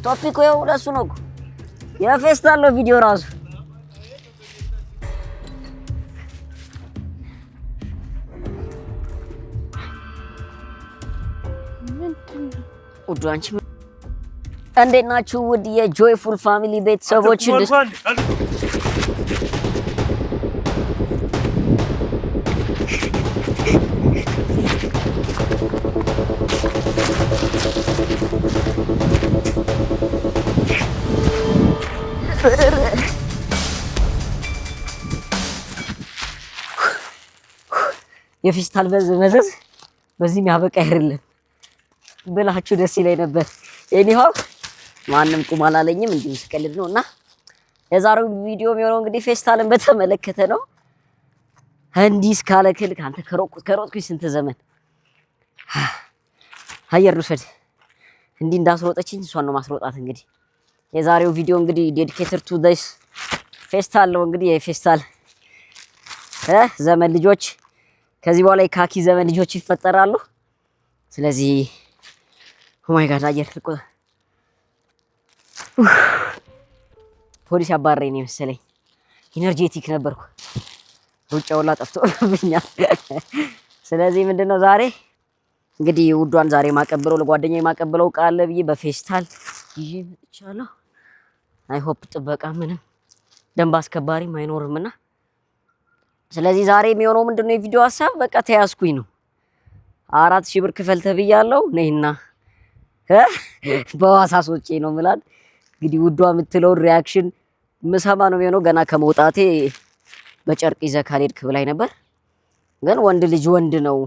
ቶፒኩ ያው ለሱ ነው እኮ የፌስታል ነው ቪዲዮ ራሱ ውድ አንቺ እንዴት ናችሁ? ውድ የጆይፉል ፋሚሊ ቤተሰቦች የፌስታል መዘዝ በዚህ ያበቃ አይደለም ብላችሁ ደስ ይለኝ ነበር። ኤኒሃው ማንም ቁም አላለኝም እንዲሁ ስቀልድ ነውና የዛሬው ቪዲዮ የሚሆነው እንግዲህ ፌስታልን በተመለከተ ነው። እንዲህ እስካለክል ካንተ ከሮጥኩኝ ስንት ዘመን አየር ልውሰድ እንዲህ እንዳስሮጠችኝ እሷን ነው ማስሮጣት። እንግዲህ የዛሬው ቪዲዮ እንግዲህ ዴዲኬትድ ቱ ዲስ ፌስታል ነው። እንግዲህ የፌስታል ዘመን ልጆች ከዚህ በኋላ የካኪ ዘመን ልጆች ይፈጠራሉ። ስለዚህ ኦ ማይ ጋድ አየር ልቆ ፖሊስ ያባረረኝ ነው መሰለኝ። ኢነርጄቲክ ነበርኩ ሩጫው ላ ጠፍቶብኛል። ስለዚህ ምንድነው ዛሬ እንግዲህ ውዷን ዛሬ ማቀበለው ለጓደኛዬ ማቀበለው ቃል ብዬ በፌስታል ይዤ መጥቻለሁ። አይ ሆፕ ጥበቃ ምንም ደንብ አስከባሪም አይኖርምና ስለዚህ ዛሬ የሚሆነው ምንድነው የቪዲዮ ሐሳብ በቃ ተያዝኩኝ ነው። 4000 ብር ክፈል ተብያለሁ ነይና በዋሳ ሶጬ ነው ምላት። እንግዲህ ውዷ የምትለው ሪአክሽን ምሰማ ነው የሚሆነው። ገና ከመውጣቴ በጨርቅ ይዘህ ካልሄድክ ብላኝ ነበር። ግን ወንድ ልጅ ወንድ ነው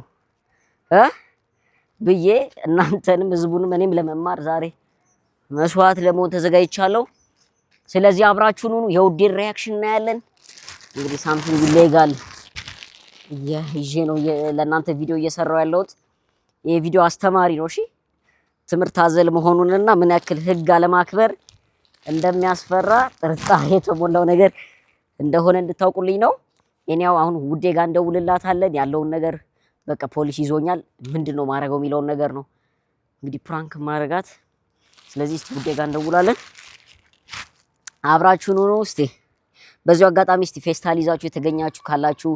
ብዬ እናንተንም ህዝቡንም እኔም ለመማር ዛሬ መስዋዕት ለመሆን ተዘጋጅቻለሁ። ስለዚህ አብራችሁን ሁኑ። የውዴን ሪአክሽን እናያለን። እንግዲህ ሳምቲንግ ኢሌጋል ይዤ ነው ለእናንተ ቪዲዮ እየሰራው ያለሁት። ይሄ ቪዲዮ አስተማሪ ነው። እሺ ትምህርት አዘል መሆኑንና ምን ያክል ህግ አለማክበር እንደሚያስፈራ ጥርጣሬ የተሞላው ነገር እንደሆነ እንድታውቁልኝ ነው። እኔው አሁን ውዴ ጋር እንደውልላታለን ያለውን ነገር በቃ ፖሊስ ይዞኛል ምንድነው ማረጋው የሚለውን ነገር ነው እንግዲህ ፕራንክ ማረጋት። ስለዚህ እስቲ ውዴ ጋር እንደውላለን። አብራችሁን ሁኑ። እስቲ በዚሁ አጋጣሚ እስቲ ፌስታል ይዛችሁ የተገኛችሁ ካላችሁ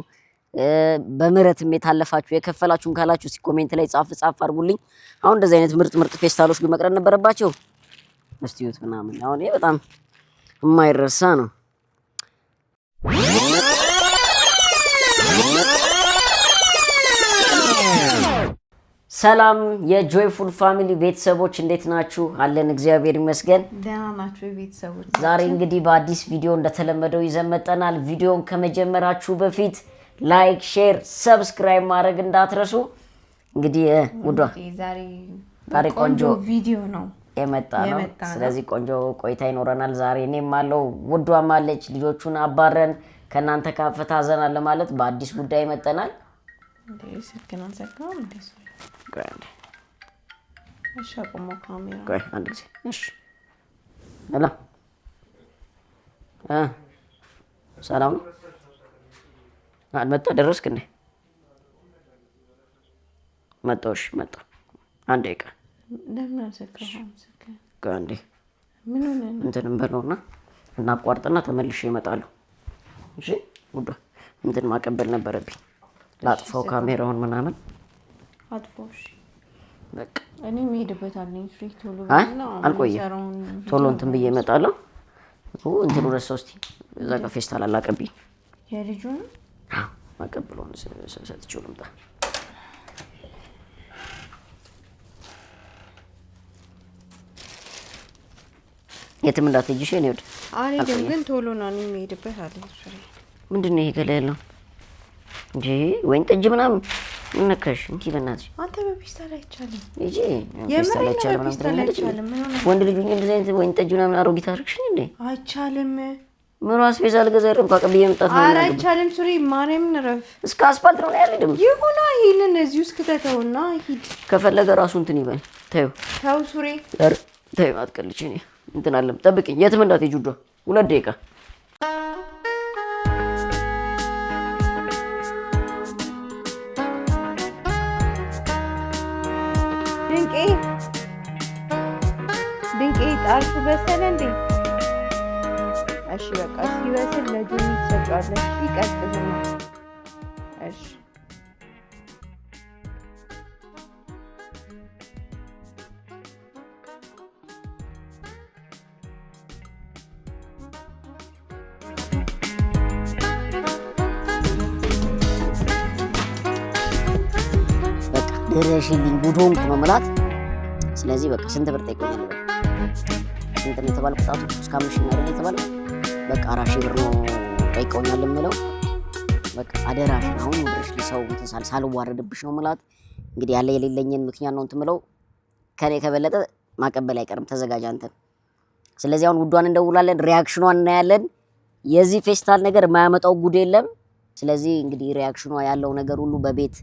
በምህረትም የታለፋችሁ የከፈላችሁም ካላችሁ እስቲ ኮሜንት ላይ ጻፍ አድርጉልኝ። አሁን እንደዚህ አይነት ምርጥ ፌስታሎች ግን መቅረብ ነበረባቸው። እስቲ ይሁት ምናምን አሁን ይሄ በጣም የማይረሳ ነው። ሰላም የጆይፉል ፋሚሊ ቤተሰቦች እንዴት ናችሁ? አለን እግዚአብሔር ይመስገን። ደህና ናችሁ ቤተሰቦች? ዛሬ እንግዲህ በአዲስ ቪዲዮ እንደተለመደው ይዘን መጥተናል። ቪዲዮውን ከመጀመራችሁ በፊት ላይክ፣ ሼር፣ ሰብስክራይብ ማድረግ እንዳትረሱ። እንግዲህ ውዷ ዛሬ ቆንጆ ቪዲዮ ነው የመጣ ነው። ስለዚህ ቆንጆ ቆይታ ይኖረናል ዛሬ። እኔም አለው ውዷም አለች። ልጆቹን አባረን ከናንተ ካፈታ ዘና ለማለት በአዲስ ጉዳይ መጥተናል። ስልክናን ዘጋው እንደሱ ግራንድ እሺ አቆሞ ካሜራ ቆይ አንድ ጊዜ እሺ አላ ሰላም አልመጣ ደረስክ እንዴ? መጣሽ መጣ አንዴ ቃ ለምን አልዘጋው ሰከ ግራንድ ምን ሆነ እንትን በለውና እናቋርጥና ተመልሼ እመጣለሁ። እሺ ውዷ እንትን ማቀበል ነበረብኝ። ላጥፋው ካሜራውን ምናምን አጥፎሽ በቃ እኔ መሄድበት አለኝ። ፍሪ ቶሎ ነው አልቆየም። ቶሎ እንትን ብዬ እመጣለሁ። እንትን ረሳው። እስቲ እዛ ጋር ፌስታል አላቀብኝ የልጁን ማቀበሉን ሰጥቼው ልምጣ። የትም እንዳትሄጂሽ እኔ ወደ አልሄድም፣ ግን ቶሎ ነው እኔ መሄድበት አለኝ። ፍሪ ምንድነው ይሄ ገለ ያለው እንጂ ወይን ጠጅ ምናምን ነከሽ እንኪ በእናትሽ አንተ በፒስታል አይቻልም እጂ ፒስታል አይቻልም። ወንድ ልጅ እንደዚህ አይነት ወይን ጠጅ ምናምን አሮጊት አድርግሽ እንዴ? አይቻልም። ምን ዋስፔዛ አልገዛረም ካቀብዬ መጣት ነው። ኧረ አይቻልም። ሱሪ ማርያምን ረፍ እስከ አስፋልት ነው ያለድም ይሁና። ይሄንን እዚህ ውስጥ ከተተውና ሂድ ከፈለገ ራሱ እንትን ይበል። ተው ሱሪ ተው አትቀልጪ። እኔ እንትን አለም ጠብቂኝ። የትም እንዳትሄጂ ውዷ 2 ደቂቃ ድንቄ አልኩ በሰለ እንዴ? እሺ በቃ ሲበስል ለጆኒ ትሰጫለሽ። ይቀጥልና እሺ ድረሽልኝ ጉዶንኩ ነው የምላት። ስለዚህ በቃ ስንት ብር ጠይቆኛል? ስንት ነው የተባለው? ቁጣቱ እስከ 5,000 ነው አይደል የተባለው? በቃ 4,000 ብር ነው ጠይቆኛል የምለው። በቃ አደራሽን አሁን ድረሽልኝ፣ ሰው ሳልዋረድብሽ ነው የምላት። እንግዲህ ያለ የሌለኝን ምክንያት ነው እንትምለው። ከኔ ከበለጠ ማቀበል አይቀርም፣ ተዘጋጅ አንተ። ስለዚህ አሁን ውዷን እንደውላለን፣ ሪያክሽኗን እናያለን። የዚህ ፌስታል ነገር የማያመጣው ጉድ የለም። ስለዚህ እንግዲህ ሪያክሽኗ ያለው ነገር ሁሉ በቤት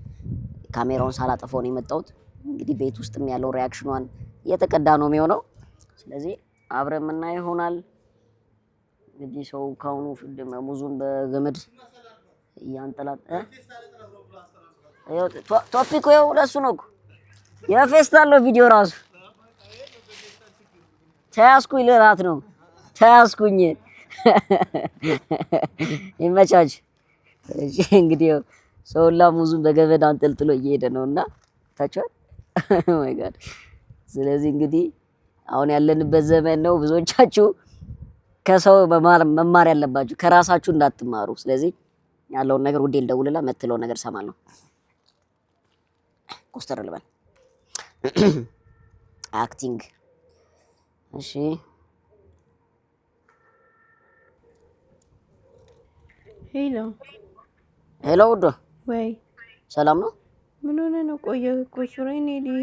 ካሜራውን ሳላጠፋው ነው የመጣሁት። እንግዲህ ቤት ውስጥም ያለው ሪያክሽኗን እየተቀዳ ነው የሚሆነው። ስለዚህ አብረን የምናየው ይሆናል። እንግዲህ ሰው ካሁኑ ሙዙን በገመድ እያንጠላጠ ቶፒኩ ይኸው ለእሱ ነው እኮ የፌስታል ነው ቪዲዮ ራሱ። ተያዝኩኝ ልላት ነው ተያዝኩኝ። ይመቻች። እሺ እንግዲህ ሰውላ ሙዙን በገመድ አንጠልጥሎ እየሄደ ነውና ታቻል። ማይ ጋድ። ስለዚህ እንግዲህ አሁን ያለንበት ዘመን ነው። ብዙዎቻችሁ ከሰው መማር ያለባችሁ ከራሳችሁ እንዳትማሩ። ስለዚህ ያለውን ነገር ውዴ ልደውልላ መትለው ነገር ሰማለሁ። ኮስተር ልበል አክቲንግ። እሺ ሄሎ ሄሎ ውዶ ወይ ሰላም ነው? ምን ሆነ ነው?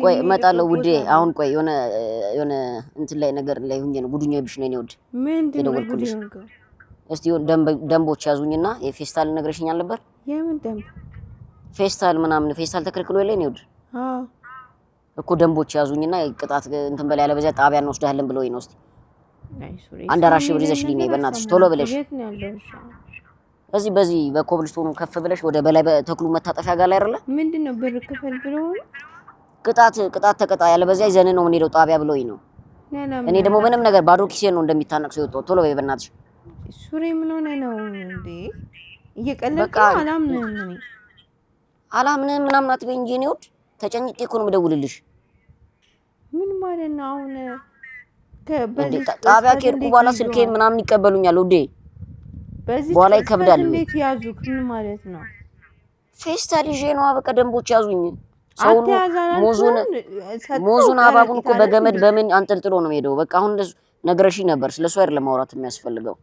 ቆይ እመጣለሁ ውዴ። አሁን ቆይ የሆነ እንትን ላይ ነገር ላይ ሁኜ ነው ጉዱኛ ይብሽ ነው ውዴ። ምንድን ነው ጉዱኛ? እስቲ ደንቦች ያዙኝና የፌስታል ነግረሽኛል ነበር። የምን ደንብ? ፌስታል ምናምን ፌስታል ተከልክሎ የለ ነው ውዴ። አዎ እኮ ደንቦች ያዙኝና ቅጣት እንትን በላይ ያለ በዚያ ጣቢያ እንወስዳለን ብለውኝ ነው። እስቲ አንድ 4,000 ብር ይዘሽልኝ ነይ በእናትሽ ቶሎ ብለሽ። በዚህ በኮብልስቶኑ ከፍ ብለሽ ወደ በላይ በተክሉ መታጠፊያ ጋር ላይ አይደለ? ምንድነው ብር ክፈል ብለው ቅጣት ተቀጣ ያለ በዚያ ይዘን ነው የምንሄደው ጣቢያ ብለውኝ ነው። እኔ ደግሞ ምንም ነገር ባዶ ኪሴን ነው እንደሚታነቅ ሰው የወጣው። ቶሎ በይ በእናትሽ። ሱሪ ምን ሆነ ነው እንዴ? እየቀለድክ አላምንም ምናምን አትበይ እንጂ እኔ ወድ ተጨንቄ እኮ ነው የምደውልልሽ። ምን ማለት ነው አሁን? ጣቢያ ከሄድኩ በኋላ ስልኬን ምናምን ይቀበሉኛል ውዴ። በኋላ ይከብዳል። እንዴት ያዙክ? ምን ማለት ነው? ፌስታል ይዤ ነው በቃ ደንቦች ያዙኝ። ሰው ሙዙን አባቡን እኮ በገመድ በምን አንጠልጥሎ ነው የሄደው። በቃ አሁን ነግረሽኝ ነበር። ስለሱ አይደለም ማውራት የሚያስፈልገው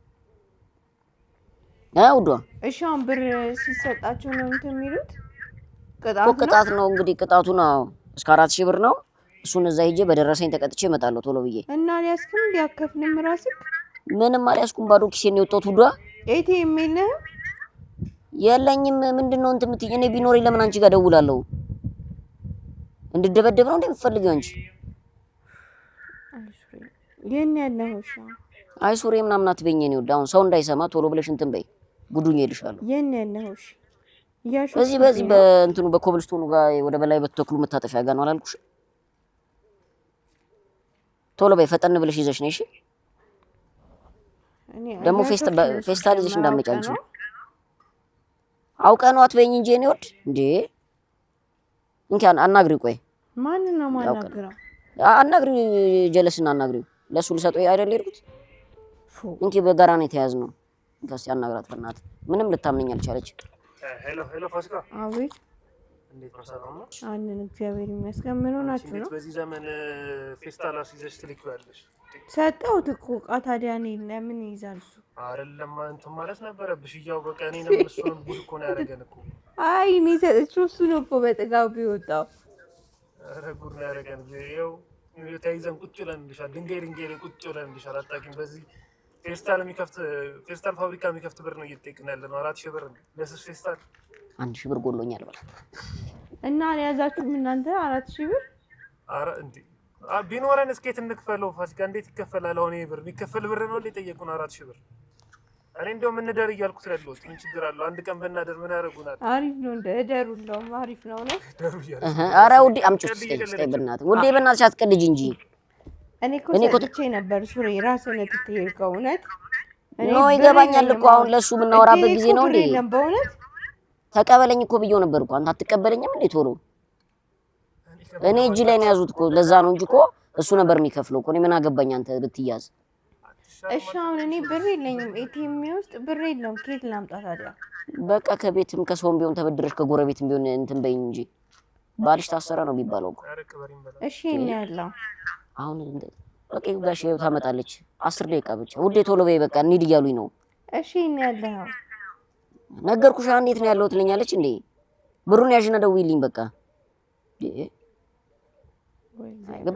ውዷ። እሺ አሁን ብር ሲሰጣቸው ነው እንትን የሚሉት ቅጣት ነው እንግዲህ። ቅጣቱ ነው እስከ 4,000 ብር ነው። እሱን እዛ ሂጄ በደረሰኝ ተቀጥቼ እመጣለሁ ቶሎ ብዬ። እና ሊያስኩም ሊያከፍልም ራስክ? ምንም አልያዝኩም ባዶ ኪሴን ነው የወጣሁት ውዷ። ኤቲኤም የለህም? የለኝም። ምንድነው እንትን የምትይኝ? እኔ ቢኖረኝ ለምን አንቺ ጋር ደውላለሁ? እንድደበደብ ነው እንደምትፈልጊው አንቺ? የኔ ያለው አይሱሬ ምናምን አትበይኝ ነው። አሁን ሰው እንዳይሰማ ቶሎ ብለሽ እንትን በይ። ጉዱኝ ይልሻለሁ። የኔ ያለው በዚህ በእንትኑ በኮብልስቶኑ ጋር ወደ በላይ በተክሉ መታጠፊያ ጋር ነው አላልኩሽ? ቶሎ በይ ፈጠን ብለሽ ይዘሽ ነይ። እሺ ደግሞ ፌስታል ይዘሽ እንዳትመጪ አንቺ። አውቀህ ነው አትበይኝ እንጂ እኔ ወድ እንዴ እንኪያን አናግሪው። ቆይ ማንን ነው ማናግረው? አናግሪው፣ ጀለስና አናግሪው። ለሱ ልሰጠው አይደል የሄድኩት? እንኪ በጋራ ነው የተያዝነው። እንካስ ያናግራት በእናትህ። ምንም ልታምነኝ አልቻለች። ሄሎ ፋሲካ። አቤት። እንዴት ነው? ሰላም ነው? አንን እግዚአብሔር ይመስገን። ምን ሆናችሁ ነው? በዚህ ዘመን ፌስታል አስይዘሽ ትልኪዋለሽ? ሰጠሁት እኮ ዕቃ። ታዲያ እኔ ለምን ይይዛል እሱ? አይደለም እንትን ማለት ነበረብሽ። እያው በቃ እኔንም እሱንም ጉድ እኮ ነው ያደረገን እኮ። አይ እኔ ሰጥቼው እሱ ነው እኮ በጥጋቡ የወጣው። ኧረ ጉድ ነው ያደረገን። ይኸው ተይዘን ቁጭ ብለን እንዲሻል ድንጋይ ላይ ቁጭ ብለን እንዲሻል። አታውቂም? በዚህ ፌስታል ፋብሪካ የሚከፍት ብር ነው እየተጠየቅን ያለ ነው። 4,000 ብር ለስስ ፌስታል 1,000 ብር ጎሎኛል በላ እና አልያዛችሁም እናንተ 4,000 ብር? ኧረ እንዴ ቢኖረን እስኬት እንክፈለው ፋሲካ። እንዴት ይከፈላል? አሁን ይሄ ብር የሚከፈል ብር ነው የጠየቁን 4,000 ብር። እኔ እንደውም እንደር እያልኩ ስለለውት ምን ችግር አለው? አንድ ቀን ብናደር ምን ያደርጉናል? አሪፍ ነው እንደ እደሩለው አሪፍ ነው ነው። ደሩ ይያል። ኧረ ውዴ አምጪው እስኪ በእናትህ ውዴ፣ በእናትሽ አትቀልጂ እንጂ እኔ እኮ ሰጥቼ ነበር ሱሪ ራስህ ነህ ትሄድከው እውነት ነው ይገባኛል እኮ አሁን ለሱ የምናወራበት ጊዜ ነው እንዴ በእውነት ተቀበለኝ እኮ ብዬው ነበር እኮ አንተ አትቀበለኝም እንዴ ቶሎ እኔ እጅ ላይ ነው ያዙት እኮ ለዛ ነው እንጂ እኮ እሱ ነበር የሚከፍለው እኮ እኔ ምን አገባኝ አንተ ብትያዝ እሺ አሁን እኔ ብር የለኝም ኤቲኤም ውስጥ ብር የለም ከየት ላምጣ ታዲያ በቃ ከቤትም ከሰውም ቢሆን ተበድረሽ ከጎረቤትም ቢሆን እንትን በይኝ እንጂ ባልሽ ታሰረ ነው የሚባለው እኮ እሺ እኔ ያለው አሁን በቃ ጋሽ ታመጣለች 10 ደቂቃ ብቻ ውዴ ቶሎ በይ በቃ እንሂድ እያሉኝ ነው እሺ እኔ ያለው ነገርኩሽ እንዴት ነው ያለው ትለኛለች እንዴ ብሩን ያዥና ደውይልኝ በቃ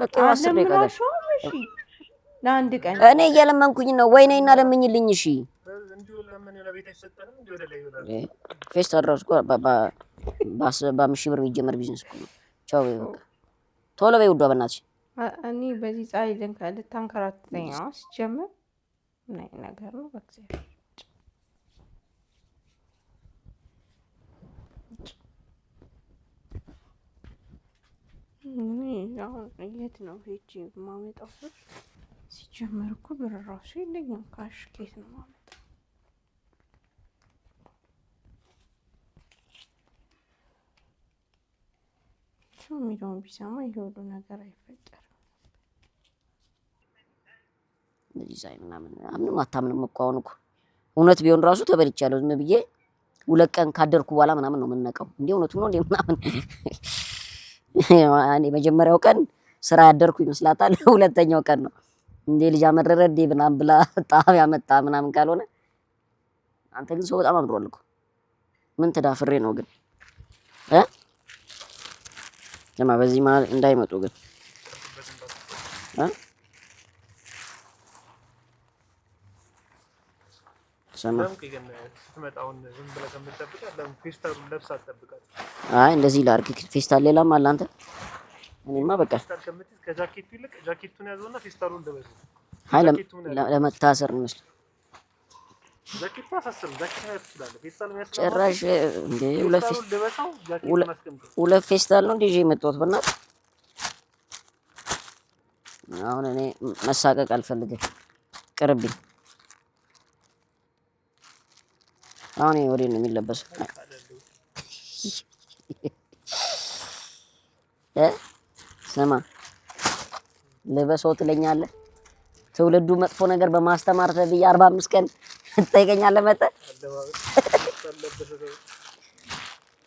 በቃ 10 ደቂቃ ጋሽ ለአንድ ቀን እኔ እየለመንኩኝ ነው ወይ ነይና ለምኝልኝ እሺ ፌስታል ራሱ በ5,000 ብር የሚጀመር ቢዝነስ እኮ ነው ቻው በይ በቃ ቶሎ በይ ውዷ በእናትሽ እኔ በዚህ ፀሐይ ልታንከራትተኝ ነው ሲጀምር ምን ነገር ነው በእግዚአብሔር የት ነው ሄጄ የማመጣው ብር ሲጀመር እኮ ብር ራሱ የለኝም ካሽ ከየት ነው የማመጣው ሰው የሚለውን ቢሰማ ይሄ ሁሉ ነገር አይፈጠርም እንደዚህ ሳይ ምናምን ምንም አታምንም እኮ አሁን እኮ እውነት ቢሆን ራሱ ተበልቻለሁ ዝም ብዬ 2 ቀን ካደርኩ በኋላ ምናምን ነው የምንነቀው እንዴ እውነቱን ነው እንዴ ምናምን እኔ መጀመሪያው ቀን ስራ ያደርኩ ይመስላታል ሁለተኛው ቀን ነው እንዴ ልጅ አመረረ እንዴ ምናምን ብላ ጣም ያመጣ ምናምን ካልሆነ አንተ ግን ሰው በጣም አምሮል እኮ ምን ተዳፍሬ ነው ግን ለማ በዚህ ማለት እንዳይመጡ ግን አይ እንደዚህ ላርክ ፌስታል ሌላም አለ አንተ እኔማ በቃ ከጃኬቱ ይልቅ ጃኬቱን ያዘውና ፌስታሉን ለበሱ አይ ለመታሰር ነው ጃኬቱ አሳስብ ጃኬቱ ያስችላል ፌስታል የሚያስችላል ጭራሽ እንዴ ሁለት ፌስታል ነው እንዴ የመጣሁት በእናትህ አሁን እኔ መሳቀቅ አልፈልግም ቅርብኝ አሁን ወሬ ነው የሚለበሰው ስማ ልበሰው ትለኛለህ ትውልዱ መጥፎ ነገር በማስተማር ተብዬ 45 ቀን ትጠይቀኛለህ መጣ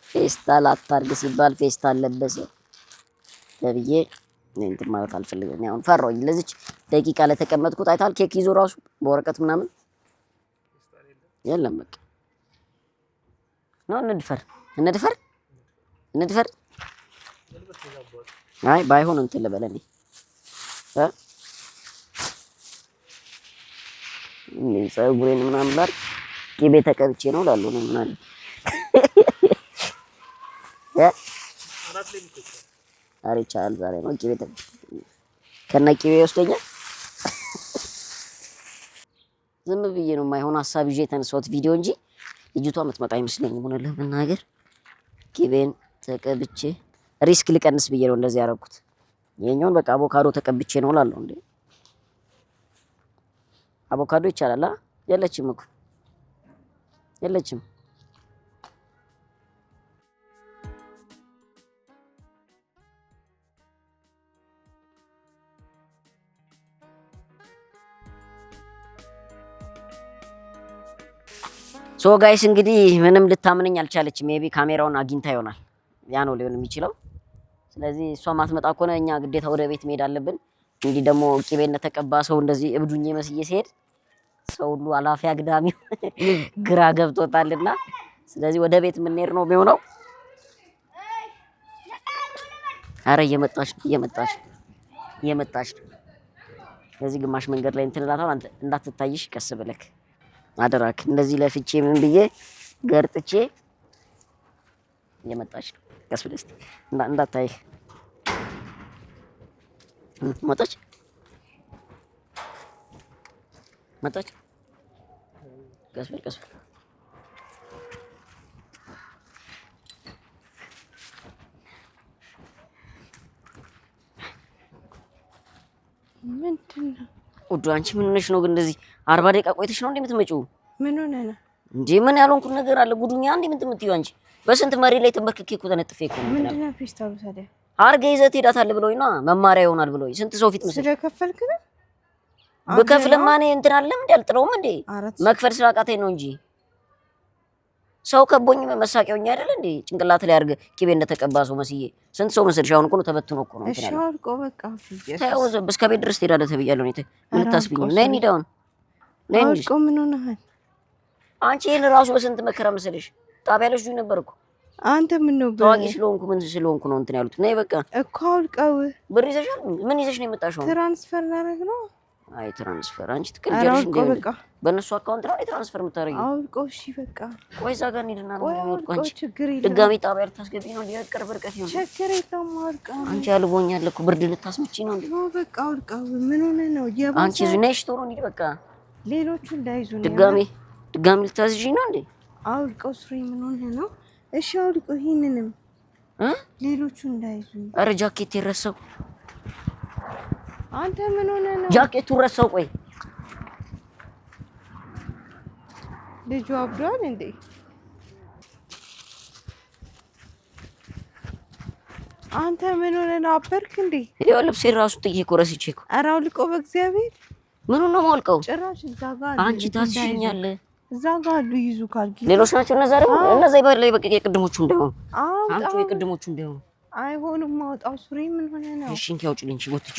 ፌስታል አታርግ ሲባል ፌስታል ለበሰ ለብዬ እንትን ማለት አልፈልግም አሁን ፈራሁኝ ለዚች ደቂቃ ለተቀመጥኩት አይታል ኬክ ይዞ ራሱ በወረቀት ምናምን የለም በቃ ነው እንደድፈር አይ ባይሆን እንትን ልበለኝ ፀጉሬን ምናምን ላር ቅቤ ተቀብቼ ነው እላለሁ ነው ምናምን ዛሬ ይቻላል ዛሬ ነው ቅቤ ከነ ቅቤ ይወስደኛል ዝም ብዬ ነው የማይሆን ሀሳብ ይዤ የተነሳሁት ቪዲዮ እንጂ ልጅቷ የምትመጣ አይመስለኝም ሆነ ለመናገር ቅቤን ተቀብቼ ሪስክ ልቀንስ ብዬ ነው እንደዚህ ያደረኩት የኛውን በቃ አቮካዶ ተቀብቼ ነው እላለሁ እንዴ አቮካዶ ይቻላል የለችም እኮ የለችም ሶ ጋይስ እንግዲህ ምንም ልታምነኝ አልቻለችም ሜቢ ካሜራውን አግኝታ ይሆናል ያ ነው ሊሆን የሚችለው ስለዚህ እሷ ማትመጣ ከሆነ እኛ ግዴታ ወደ ቤት መሄድ አለብን እንዲህ ደግሞ ቅቤ እንደተቀባ ሰው እንደዚህ እብዱኝ መስዬ ሲሄድ ሰው ሁሉ አላፊ አግዳሚ ግራ ገብቶታልና ስለዚህ ወደ ቤት የምንሄድ ነው የሚሆነው አረ እየመጣች ስለዚህ ግማሽ መንገድ ላይ እንትን እላታለሁ አንተ እንዳትታይሽ ቀስ ብለክ አደራክ እንደዚህ ለፍቼ ምን ብዬ ገርጥቼ እየመጣች ቀስ ብለሽ እንዳታይ መጣች ቀስ በል ምንድነው ውዱ? አንቺ ምን ሆነሽ ነው ግን እንደዚህ 40 ደቂቃ ቆይተሽ ነው እንዴ የምትመጪው? ምን ሆነ ነው እንዴ? ምን ያልሆንኩት ነገር አለ? ጉዱኛ እንዴ ምን ትምትይው አንቺ? በስንት መሪ ላይ ተንበርክኬ እኮ ተነጥፌ እኮ ነው። ምንድነው ፌስታሉ ታዲያ? አርገ ይዘት ሄዳታል ብሎኝ ነው መማሪያ ይሆናል ብሎኝ። ስንት ሰው ፊት መስል ስለከፈልክ ነው? በከፍለማ እኔ እንትን አይደለም እንዴ አልጥለውም እንዴ? መክፈል ስላቃተኝ ነው እንጂ ሰው ከቦኝ መሳቂያውኛ አይደል እንዴ? ጭንቅላት ላይ አርገ ቂቤ እንደተቀባ ሰው መስዬ ስንት ሰው መስልሽ? አሁን እኮ ነው ተበትኖ እኮ ነው እንትን ያለው። እሺ አውልቆ በቃ ታው እስከ ቤት ድረስ ትሄዳለህ ተብያለሁ። እኔ ምን ታስብኝ? ነይ እንሂዳውን ነይ እንጂ አውልቆ ምን ሆነሃል አንቺ? ይሄን ራሱ በስንት መከራ መስልሽ ጣቢያ ልጅ ነበር እኮ አንተ ምን ነው ታዋቂ ስለሆንኩ ምን ስለሆንኩ ነው እንትን ያሉት። ነይ በቃ እኮ አውልቀው። ብር ይዘሻል? ምን ይዘሽ ነው የመጣሽው? ትራንስፈር ላደርግ ነው። አይ ትራንስፈር አንቺ ትቀልጃለሽ እንዴ? በቃ በእነሱ አካውንት ነው ትራንስፈር የምታደርጊው? አውልቆ። እሺ በቃ ቆይ እዛ ጋር እንሂድና ነው አውልቆ። አንቺ ችግር የለም ድጋሚ ጣቢያ ልታስገቢ ነው? ቅርብ ርቀት ይሆን? ችግር የለም አውልቀው። አንቺ ያልቦኛል እኮ ብርድ ልታስመጪ ነው እንዴ? ነው በቃ አውልቀው። ምን ሆነ ነው አንቺ ነሽ ቶሎ እንሂድ በቃ። ሌሎቹ እንዳይዙ ነው። ድጋሚ ልታዝዢኝ ነው እንዴ? አውልቀው። ስሪ ምን ሆነ ነው? እሺ አውልቀው። ይሄንንም ሌሎቹ እንዳይዙ። ኧረ ጃኬት የረሳው አንተ ምን ሆነ ነው? ጃኬቱ ረሳው። ቆይ ልጁ አብዷል እንዴ? አንተ ምን ሆነ ነው? አበርክ እንዴ? ይኸው ልብሴን ራሱ ጥዬ እኮ ረስቼ እኮ። ኧረ አውልቀው በእግዚአብሔር። ምኑን ነው የማውልቀው? ጭራሽ እዛ ጋር አንቺ ታስሽኛለህ። እዛ ጋር አሉ ይዙ ካልኪ ሌሎች ናቸው እነዛ። ደግሞ እነዛ ይበላይ በቃ የቅድሞቹ እንዳይሆኑ አንቺ የቅድሞቹ እንዳይሆኑ አይሆንም። ማውጣው ሱሪ ምን ሆነ ነው? እሺ እንኪ አውጪልኝ። እሺ ወጥቼ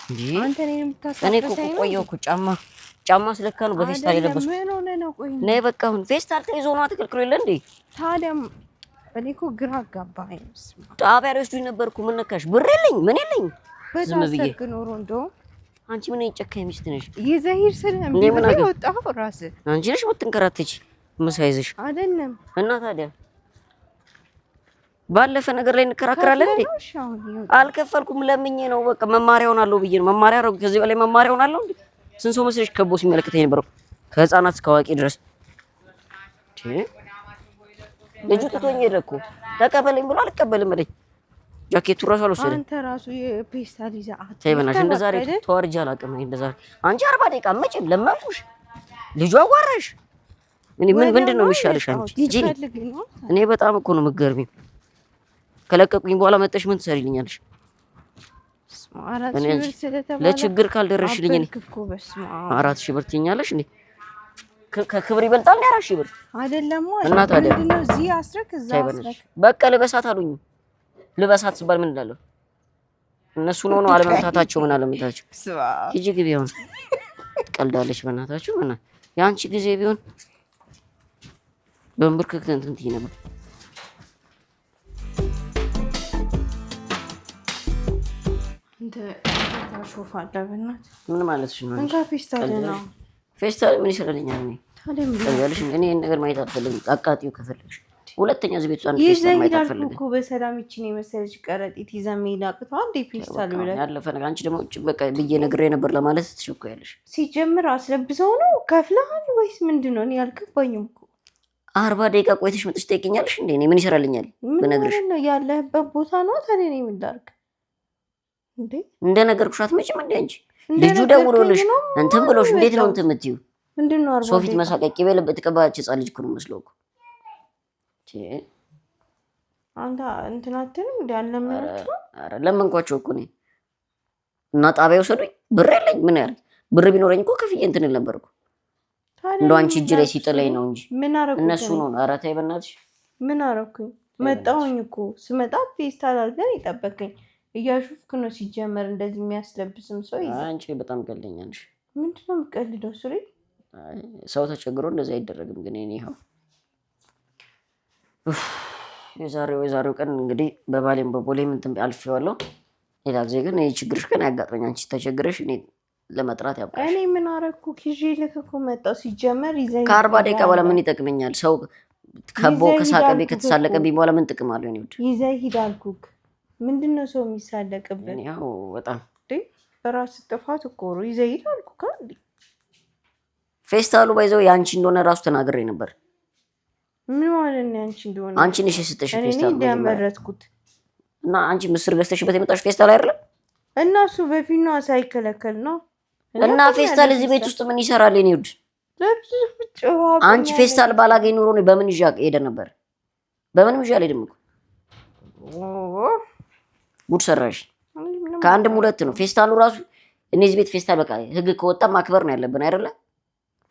እንዴ አንተ ነኝ የምታሳፍረኝ? እኔ እኮ ቆየሁ እኮ ጫማ ስለካ ነው በፌስታል የለበስኩት። ምን ሆነ ነው? ቆይ ነይ በቃ አሁን ፌስታል ተይዞ ነው ተከልክሎ የለ እንዴ? ታዲያ እኔ እኮ ግራ አጋባኝ። ጣቢያ ላይ ወስዱኝ ነበር እኮ። ምን ነካሽ? ብር የለኝ ምን የለኝ። ዝም ብዬ ኖሮ እንደው አንቺ ምን ጨካኝ ሚስት ነሽ? የዘሂር ስለምን ወጣው? ራስህ አንቺ ነሽ የምትንከራተች ምሳይዝሽ አይደለም። እና ታዲያ ባለፈ ነገር ላይ እንከራከራለን እንዴ? አልከፈልኩም ለምኜ ነው በቃ። መማሪያ ሆናለሁ ብዬ ነው መማሪያ አረጉ። ከዚህ በላይ መማሪያ ሆናለሁ እንዴ? ስንት ሰው መስለሽ ከቦ ሲመለከተኝ ነበር፣ ከህፃናት እስከ አዋቂ ድረስ። ልጁ ትቶኝ ሄደ እኮ። ተቀበለኝ ብሎ አልቀበልም አለኝ። ጃኬቱ ራሱ አልወሰደም። አንተ ራሱ የፔስታል ይዛ ተይ በእናትሽ። እንደዛ አይደል ተዋርጃ አላውቅም። እንደዛ አንቺ 40 ደቂቃ መቼም ለማንኩሽ። ልጁ አዋራሽ። እኔ ምንድን ነው የሚሻልሽ አንቺ? ሂጂ። እኔ በጣም እኮ ነው የምትገርሚው። ከለቀቁኝ በኋላ መጠሽ ምን ትሰሪልኛለሽ? ለችግር ካልደረሽልኝ እኔ 4000 ብር ትይኛለሽ እንዴ? ከክብር ይበልጣል እንዴ 4000 ብር? አይደለም ወይ? እና ታዲያ ምንድነው እዚህ አስረክ እዛ አስረክ። በቃ ልበሳት አሉኝ። ልበሳት ሲባል ምን እላለሁ? እነሱ ነው አለመምታታቸው ምን አለመምታታቸው። ሂጂ ግቢ። አሁን ትቀልዳለች በእናታችሁ። እና የአንቺ ጊዜ ቢሆን በእንብርክክ እንትን ትይ ነበር። ታሾፋለህ በእናትህ። ምን ማለትሽ ነው? እንካ ፌስታል ነው። ፌስታል ምን ይሰራልኛል? እኔ ታዲያ ምን ያለሽ እኔ ይሄን ነገር ማየት አልፈልግም። አቃጥዩ ከፈለግሽ ሁለተኛ እዚህ ቤት አንድ ፌስታል ማየት አልፈልግም እኮ። በሰላም ይቺን የመሰለች ቀረጢት ይዘህ መሄድ አቅቶሃል እንዴ? ፌስታል ብለህ ያለፈ ነገር። አንቺ ደግሞ በቃ ብዬ ነግሬ ነበር ለማለት ትሾካያለሽ። ሲጀምር አስለብሰው ነው ከፍለሃል ወይስ ምንድን ነው? እኔ አልገባኝም እኮ። 40 ደቂቃ ቆይተሽ መጥተሽ ትጠይቂኛለሽ እንዴ? እኔ ምን ይሰራልኛል ብነግርሽ? ምን ነው ያለህበት ቦታ ነው። ታዲያ እኔ ምን ላድርግ እንዴ? እንደነገርኩሽ አትመጭም እንዴ አንቺ? ልጁ ደውሎልሽ እንትን ብሎሽ እንዴት ነው እንትን የምትይው? ምንድን ነው 40 ሰው ፊት መሳቀቅ ይበልበት ተቀባች ህጻን ልጅ እኮ ነው መስለው እኮ። አንተ እንትን አትልም እንዴ? አለምናችሁ? ኧረ ለመንኳቸው እኮ እኔ እና ጣቢያ ወሰዱኝ። ብር የለኝ ምን ያህል ብር ቢኖረኝ እኮ ከፍዬ እንትን እል ነበር እኮ። እንደው አንቺ እጅ ላይ ሲጥለኝ ነው እንጂ ምን አደረኩኝ? እነሱ ነው። ኧረ ተይ በእናትሽ። ምን አደረኩኝ? መጣሁኝ እኮ ስመጣ ፌስታል አድርገን የጠበቀኝ እያሹፍክ ነው። ሲጀመር እንደዚህ የሚያስለብስም ሰው ይዘህ አንቺ በጣም ቀልደኛ ነሽ። ምንድን ነው የምትቀልደው? ሱሪ ሰው ተቸግሮ እንደዚህ አይደረግም። ግን እኔ ይኸው የዛሬው ቀን እንግዲህ በባሌም በቦሌም እንትን አልፌዋለሁ። ሌላ ጊዜ ግን ይሄ ችግርሽ ግን አያጋጥመኝ። አንቺ ተቸግረሽ እኔ ለመጥራት ያብቃሽ። እኔ ምን አደረኩ? ኪዤ ልክ እኮ መጣሁ። ሲጀመር ይዘህ ከ40 ደቂቃ በኋላ ምን ይጠቅመኛል? ሰው ከቦ ከሳቀቤ ከተሳለቀብኝ በኋላ ምን ጥቅም አለው? እኔ ወድ ይዘህ ሂድ አልኩህ። ምንድን ነው ሰው የሚሳለቅብን? ያው በጣም በራስ ጥፋት እኮ ነው። ይዘህ ሂድ አልኩህ እንዴ። ፌስታሉ ባይዘው ያንቺ እንደሆነ ራሱ ተናግሬ ነበር። ምን ማለት ነው ያንቺ እንደሆነ? አንቺ ነሽ የሰጠሽ ፌስታል እኔ ያመረትኩት እና አንቺ ምስር ገዝተሽበት የመጣሽ ፌስታል አይደለም? እና እሱ በፊት ነው ሳይከለከል ነው። እና ፌስታል እዚህ ቤት ውስጥ ምን ይሰራል? የኔ ውድ አንቺ ፌስታል ባላገኝ ኑሮ ነው በምን ይዣ ሄደ ነበር? በምንም ይዤ አልሄድም እኮ። ጉድ ሰራሽ። ከአንድም ሁለት ነው ፌስታሉ ራሱ። እነዚህ ቤት ፌስታል በቃ ህግ ከወጣ ማክበር ነው ያለብን አይደለ?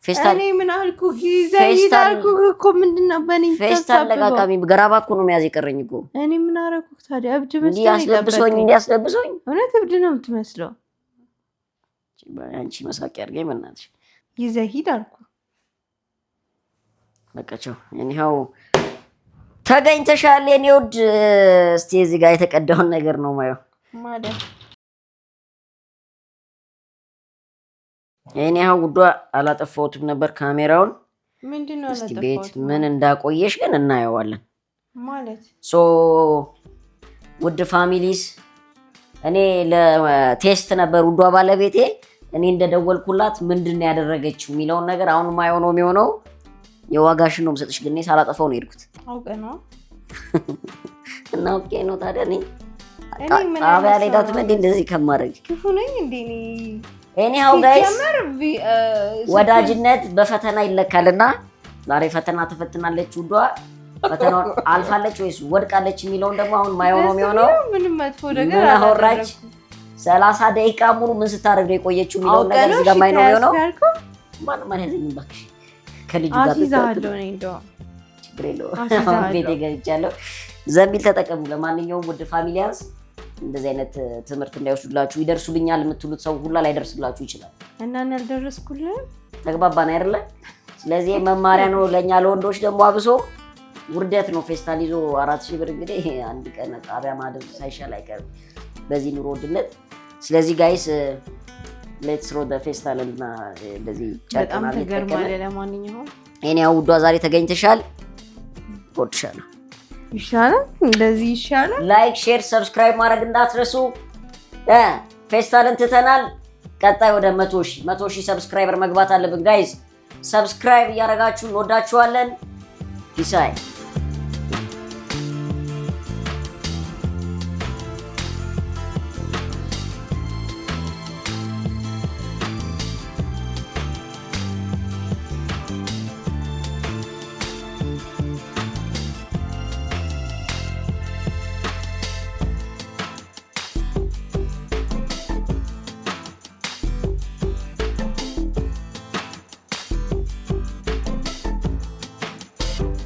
ፌስታል እኔ ምን አልኩ? ጊዜይት አልኩ እኮ ምንድነው በእኔ ፌስታል ለቃቃሚ ገራባ እኮ ነው መያዝ የቀረኝ እኮ። እኔ ምን አደረኩ ታዲያ? እብድ መስሎኝ እንዲያስለብሶኝ እውነት እብድ ነው የምትመስለው። አንቺ መሳቂያ አድርገኝ በእናትሽ። ይዘህ ሂድ አልኩ። በቃ ቻው። እኔው ተገኝተሻል የኔ ውድ። እስቲ እዚህ ጋር የተቀዳውን ነገር ነው ማየው ማለት እኔው ውዷ አላጠፋሁትም ነበር ካሜራውን። ምንድነው እስቲ ቤት ምን እንዳቆየሽ ግን እናየዋለን ማለት ውድ ፋሚሊስ እኔ ለቴስት ነበር ውዷ ባለቤቴ እኔ እንደደወልኩላት ምንድነው ያደረገችው የሚለውን ነገር አሁን ማየው ነው የሚሆነው። የዋጋሽን ነው የምሰጥሽ ግን ሳላጠፋው ነው የሄድኩት። አውቀህ ነው እና ኦኬ ነው ታዲያ እኔ ጣቢያ ላይ ዳት ምን እንደዚህ ከማረግ ክፉ ነኝ እንዴ? ኤኒሃው ጋይስ ወዳጅነት በፈተና ይለካልና ዛሬ ፈተና ተፈትናለች ውዷ። ፈተናውን አልፋለች ወይስ ወድቃለች የሚለውን ደግሞ አሁን ማየው ነው የሚሆነው። ምንም መጥፎ ነገር አወራች 30 ደቂቃ ሙሉ ምን ስታደርግ ነው የቆየችው የሚለውን ነገር እዚህ ጋር ማየው ነው የሚሆነው። ማን ማን ያዘኝ ባክሽ ከልጁ ጋር አሲዛለሁ ነኝ እንደው ችግር የለውም። ቤቴ ገብቻለሁ። ዘንቢል ተጠቀሙ። ለማንኛውም ውድ ፋሚሊያንስ እንደዚህ አይነት ትምህርት እንዳይወስዱላችሁ ይደርሱልኛል የምትሉት ሰው ሁላ ላይ ደርስላችሁ ይችላል እና እኔ አልደረስኩልህም። ተግባባን አይደለ? ስለዚህ መማሪያ ነው ለኛ ለወንዶች ደግሞ አብሶ ውርደት ነው። ፌስታል ይዞ 4000 ብር እንግዲህ አንድ ቀን ጣቢያ ማድረግ ሳይሻል አይቀርም በዚህ ኑሮ ውድነት። ስለዚህ ጋይስ ሌትስ ሮ ዘ ፌስታል እና እንደዚህ በጣም ተገርማለህ። ለማንኛውም እኔ ውዷ ዛሬ ተገኝተሻል። ወድሻለሁ። ይሻላል እንደዚህ ይሻላል። ላይክ ሼር ሰብስክራይብ ማድረግ እንዳትረሱ። ፌስታልን ትተናል። ቀጣይ ወደ 100,000 ሰብስክራይበር መግባት አለብን ጋይስ። ሰብስክራይብ እያደረጋችሁ እንወዳችኋለን። ፒስ